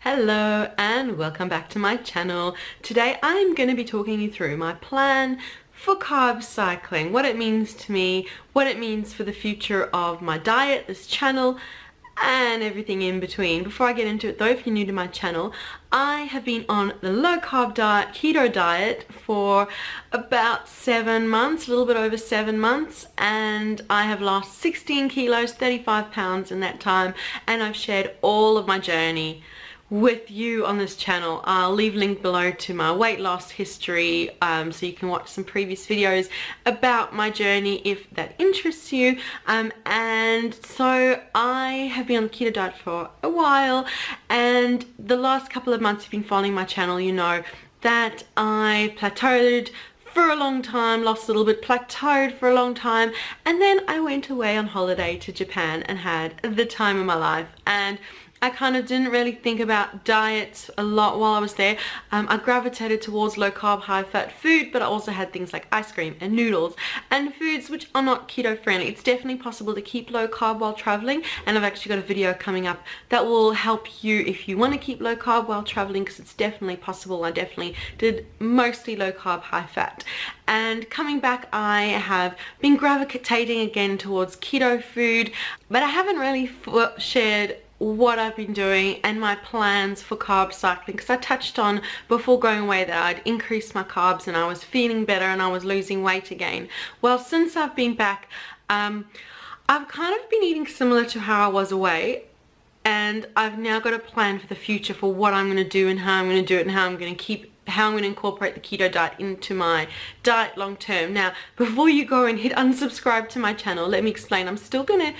Hello and welcome back to my channel. Today I'm going to be talking you through my plan for carb cycling, what it means to me, what it means for the future of my diet, this channel, and everything in between. Before I get into it though, if you're new to my channel, I have been on the low carb diet, keto diet for about 7 months, a little bit over 7 months, and I have lost 16 kilos, 35 pounds in that time, and I've shared all of my journey with you on this channel. I'll leave a link below to my weight loss history, so you can watch some previous videos about my journey if that interests you. And so I have been on the keto diet for a while, and the last couple of months, if you've been following my channel, you know that I plateaued for a long time, lost a little bit, plateaued for a long time, and then I went away on holiday to Japan and had the time of my life. And I kind of didn't really think about diets a lot while I was there. I gravitated towards low carb, high fat food, but I also had things like ice cream and noodles and foods which are not keto friendly. It's definitely possible to keep low carb while traveling, and I've actually got a video coming up that will help you if you want to keep low carb while traveling, because it's definitely possible. I definitely did mostly low carb, high fat. And coming back, I have been gravitating again towards keto food, but I haven't really shared what I've been doing and my plans for carb cycling, because I touched on before going away that I'd increased my carbs and I was feeling better and I was losing weight again. Well, since I've been back, I've kind of been eating similar to how I was away, and I've now got a plan for the future for what I'm going to do and how I'm going to do it and how I'm going to incorporate the keto diet into my diet long term. Now, before you go and hit unsubscribe to my channel, let me explain. I'm still going to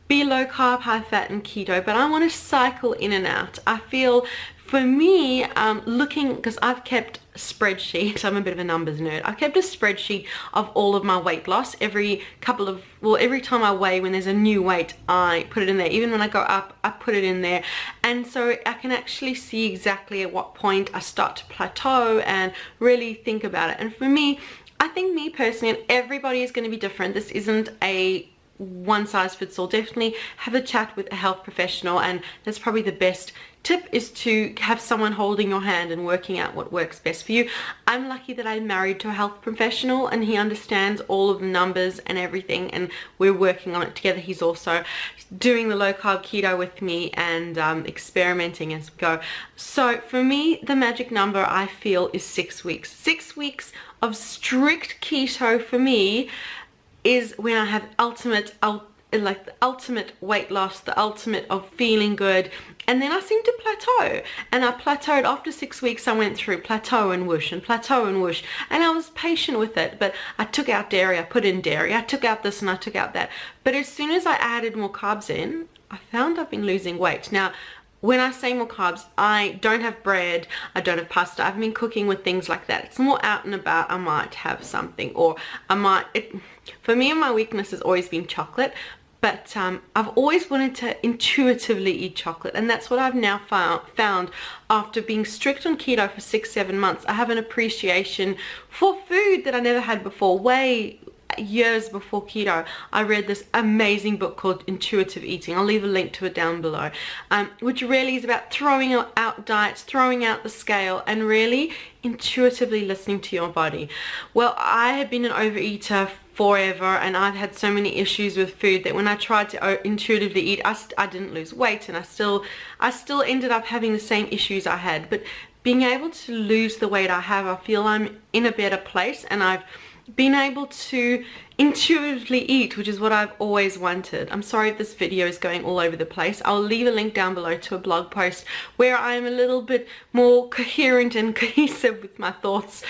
be low carb, high fat and keto, but I want to cycle in and out. I feel for me, because I've kept a spreadsheet, I'm a bit of a numbers nerd, I've kept a spreadsheet of all of my weight loss. Every time I weigh, when there's a new weight, I put it in there. Even when I go up, I put it in there. And so I can actually see exactly at what point I start to plateau and really think about it. And for me, I think me personally, and everybody is going to be different, this isn't a one size fits all. Definitely have a chat with a health professional, and that's probably the best tip, is to have someone holding your hand and working out what works best for you. I'm lucky that I'm married to a health professional and he understands all of the numbers and everything, and we're working on it together. He's also doing the low carb keto with me and experimenting as we go. So for me, the magic number I feel is 6 weeks. 6 weeks of strict keto for me is when I have the ultimate weight loss, the ultimate of feeling good, and then I seem to plateau. And I plateaued after 6 weeks. I went through plateau and whoosh and plateau and whoosh, and I was patient with it. But I took out dairy, I put in dairy, I took out this and I took out that. But as soon as I added more carbs in, I found I've been losing weight. Now, when I say more carbs, I don't have bread, I don't have pasta, I haven't been cooking with things like that. It's more out and about. I might have something, or for me, my weakness has always been chocolate, but I've always wanted to intuitively eat chocolate, and that's what I've now found after being strict on keto for 6-7 months. I have an appreciation for food that I never had before. Years before keto, I read this amazing book called Intuitive Eating. I'll leave a link to it down below, which really is about throwing out diets, throwing out the scale, and really intuitively listening to your body. Well, I had been an overeater forever, and I've had so many issues with food that when I tried to intuitively eat, I didn't lose weight, and I still ended up having the same issues I had. But being able to lose the weight I have, I feel I'm in a better place, and I've been able to intuitively eat, which is what I've always wanted. I'm sorry if this video is going all over the place. I'll leave a link down below to a blog post where I'm a little bit more coherent and cohesive with my thoughts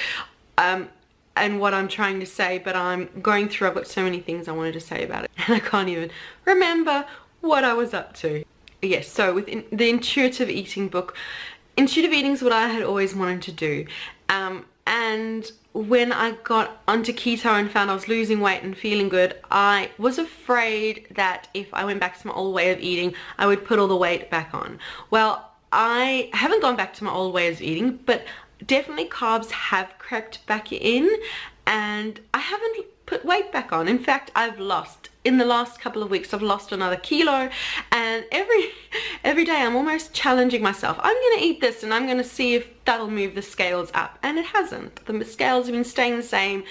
and what I'm trying to say, but I've got so many things I wanted to say about it, and I can't even remember what I was up to. Yes, so with the Intuitive Eating book, intuitive eating is what I had always wanted to do. And when I got onto keto and found I was losing weight and feeling good, I was afraid that if I went back to my old way of eating, I would put all the weight back on. Well, I haven't gone back to my old way of eating, but definitely carbs have crept back in, and I haven't put weight back on. In fact, I've lost in the last couple of weeks I've lost another kilo, and every day I'm almost challenging myself. I'm going to eat this and I'm going to see if that'll move the scales up, and it hasn't. The scales have been staying the same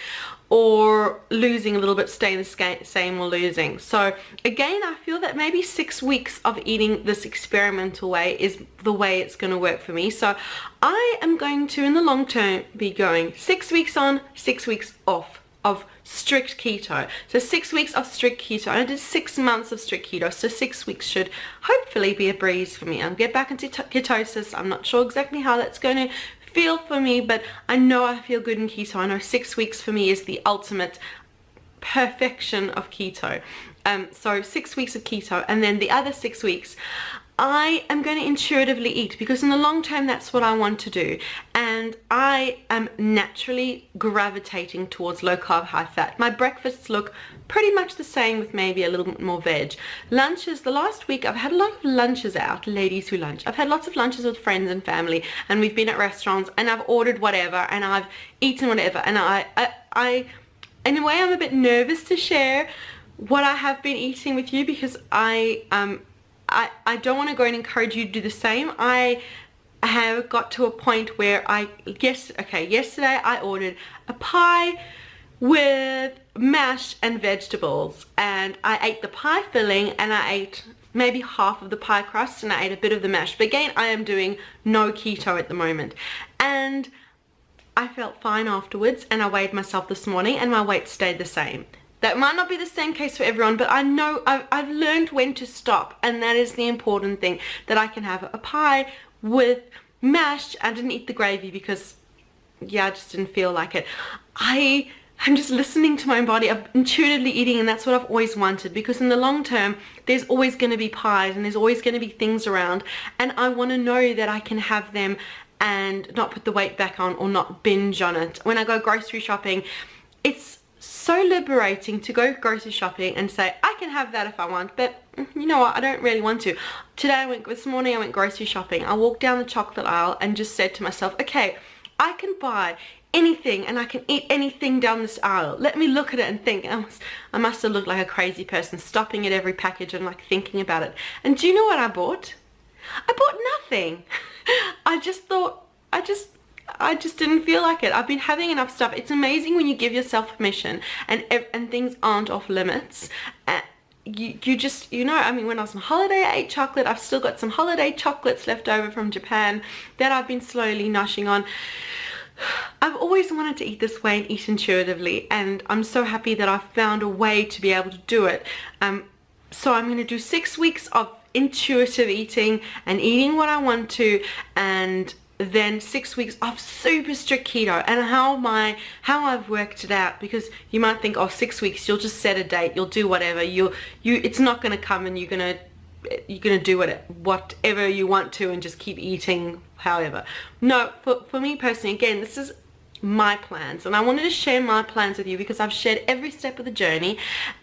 or losing a little bit, staying the same or losing. So again, I feel that maybe 6 weeks of eating this experimental way is the way it's going to work for me. So I am going to, in the long term, be going 6 weeks on, 6 weeks off of strict keto. So 6 weeks of strict keto. I did 6 months of strict keto, so 6 weeks should hopefully be a breeze for me. I'll get back into ketosis. I'm not sure exactly how that's going to feel for me, but I know I feel good in keto. I know 6 weeks for me is the ultimate perfection of keto. So 6 weeks of keto, and then the other 6 weeks I am going to intuitively eat, because in the long term that's what I want to do, and I am naturally gravitating towards low carb, high fat. My breakfasts look pretty much the same with maybe a little bit more veg. Lunches, the last week I've had a lot of lunches out, ladies who lunch. I've had lots of lunches with friends and family, and we've been at restaurants, and I've ordered whatever, and I've eaten whatever, and I in a way I'm a bit nervous to share what I have been eating with you, because I don't want to go and encourage you to do the same. I have got to a point where yesterday I ordered a pie with mash and vegetables, and I ate the pie filling, and I ate maybe half of the pie crust, and I ate a bit of the mash. But again, I am doing no keto at the moment, and I felt fine afterwards, and I weighed myself this morning and my weight stayed the same. That might not be the same case for everyone, but I know I've learned when to stop, and that is the important thing, that I can have a pie with mash. I didn't eat the gravy because, yeah, I just didn't feel like it. I'm just listening to my body. I'm intuitively eating, and that's what I've always wanted, because in the long term, there's always going to be pies, and there's always going to be things around, and I want to know that I can have them and not put the weight back on or not binge on it. When I go grocery shopping, it's so liberating to go grocery shopping and say, I can have that if I want, but you know what, I don't really want to. This morning I went grocery shopping. I walked down the chocolate aisle and just said to myself, okay, I can buy anything and I can eat anything down this aisle. Let me look at it and think. I must have looked like a crazy person, stopping at every package and like thinking about it. And do you know what I bought? I bought nothing. I just didn't feel like it. I've been having enough stuff. It's amazing when you give yourself permission and things aren't off limits. You just, you know, I mean, when I was on holiday, I ate chocolate. I've still got some holiday chocolates left over from Japan that I've been slowly noshing on. I've always wanted to eat this way and eat intuitively, and I'm so happy that I've found a way to be able to do it. So I'm going to do 6 weeks of intuitive eating and eating what I want to, and then 6 weeks of super strict keto. And how I've worked it out, because you might think, oh, 6 weeks, you'll just set a date, you'll do whatever, it's not going to come, and you're going to do whatever you want to and just keep eating however. No, for me personally, again, this is my plans, and I wanted to share my plans with you because I've shared every step of the journey,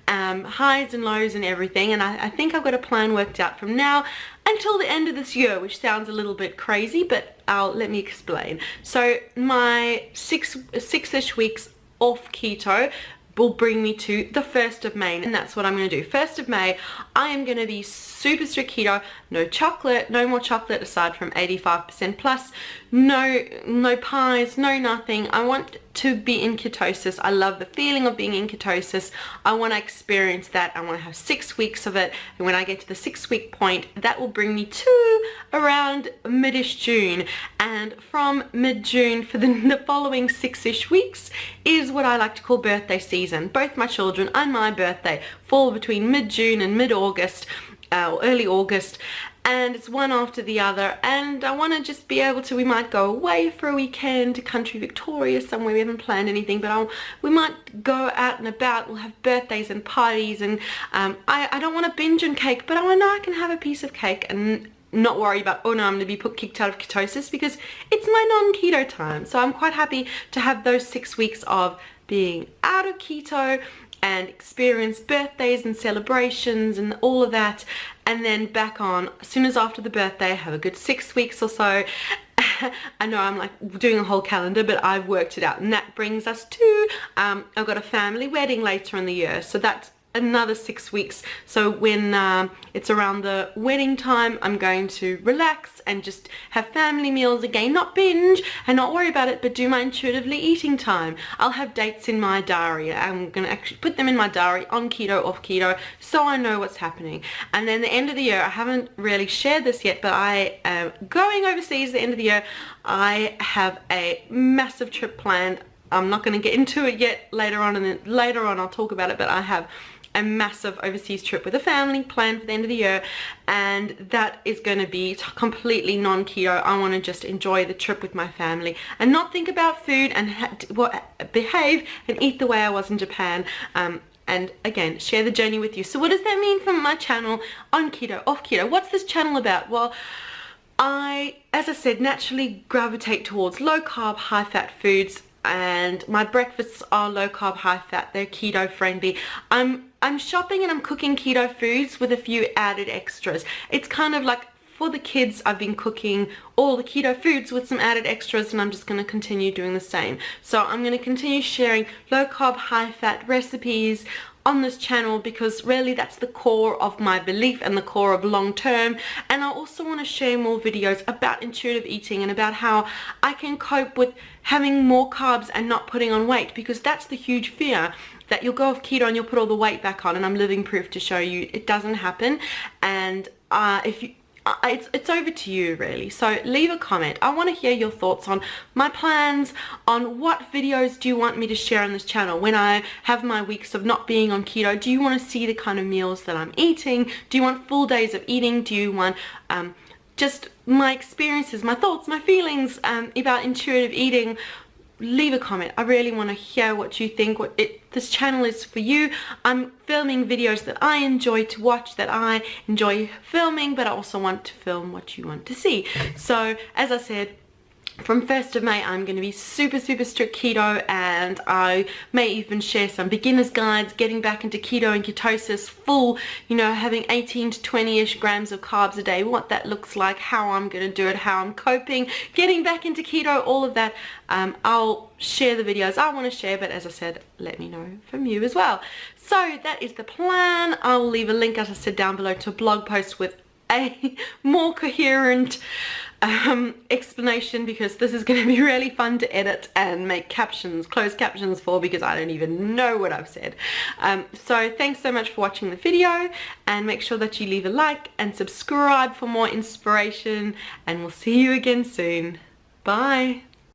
highs and lows and everything, and I think I've got a plan worked out from now until the end of this year, which sounds a little bit crazy, but let me explain. So my six-ish weeks off keto will bring me to the 1st of May, and that's what I'm going to do. 1st of May, I am going to be super strict keto, no chocolate, no more chocolate aside from 85% plus, no pies, no nothing. I want to be in ketosis. I love the feeling of being in ketosis. I want to experience that. I want to have 6 weeks of it, and when I get to the 6-week point, that will bring me to around mid-ish June, and from mid-June for the following 6-ish weeks is what I like to call birthday season. Both my children and my birthday fall between mid-June and mid-August, or early August, and it's one after the other, and I want to just be able to, we might go away for a weekend to country Victoria somewhere. We haven't planned anything, but we might go out and about. We'll have birthdays and parties, and I don't want to binge on cake, but I know I can have a piece of cake and not worry about, oh no, I'm going to be kicked out of ketosis, because it's my non-keto time. So I'm quite happy to have those 6 weeks of being out of keto and experience birthdays and celebrations and all of that, and then back on as soon as after the birthday, have a good 6 weeks or so. I know I'm like doing a whole calendar, but I've worked it out, and that brings us to I've got a family wedding later in the year, so that's another 6 weeks. So when it's around the wedding time, I'm going to relax and just have family meals again, not binge and not worry about it, but do my intuitively eating time. I'll have dates in my diary. I'm going to actually put them in my diary, on keto, off keto, so I know what's happening. And then the end of the year, I haven't really shared this yet, but I am going overseas at the end of the year. I have a massive trip planned. I'm not going to get into it yet, later on, and then later on I'll talk about it, but I have a massive overseas trip with a family planned for the end of the year, and that is going to be completely non-keto. I want to just enjoy the trip with my family and not think about food and behave and eat the way I was in Japan, and again share the journey with you. So what does that mean for my channel, on keto, off keto? What's this channel about? Well, I, as I said, naturally gravitate towards low carb, high fat foods, and my breakfasts are low carb, high fat. They're keto friendly. I'm shopping and I'm cooking keto foods with a few added extras. It's kind of like, for the kids, I've been cooking all the keto foods with some added extras, and I'm just going to continue doing the same. So I'm going to continue sharing low carb, high fat recipes on this channel, because really that's the core of my belief and the core of long term. And I also want to share more videos about intuitive eating and about how I can cope with having more carbs and not putting on weight, because that's the huge fear, that you'll go off keto and you'll put all the weight back on, and I'm living proof to show you it doesn't happen. And if you it's over to you, really. So leave a comment. I want to hear your thoughts on my plans, on what videos do you want me to share on this channel when I have my weeks of not being on keto. Do you want to see the kind of meals that I'm eating? Do you want full days of eating? Do you want just my experiences, my thoughts, my feelings about intuitive eating? Leave a comment. I really want to hear what you think. This channel is for you. I'm filming videos that I enjoy to watch, that I enjoy filming, but I also want to film what you want to see. So as I said, from 1st of May, I'm going to be super strict keto, and I may even share some beginner's guides, getting back into keto and ketosis, full, you know, having 18 to 20-ish grams of carbs a day, what that looks like, how I'm going to do it, how I'm coping, getting back into keto, all of that. I'll share the videos I want to share, but as I said, let me know from you as well. So that is the plan. I'll leave a link, as I said, down below to a blog post with a more coherent explanation, because this is going to be really fun to edit and make captions, closed captions for, because I don't even know what I've said. So thanks so much for watching the video, and make sure that you leave a like and subscribe for more inspiration, and we'll see you again soon. Bye.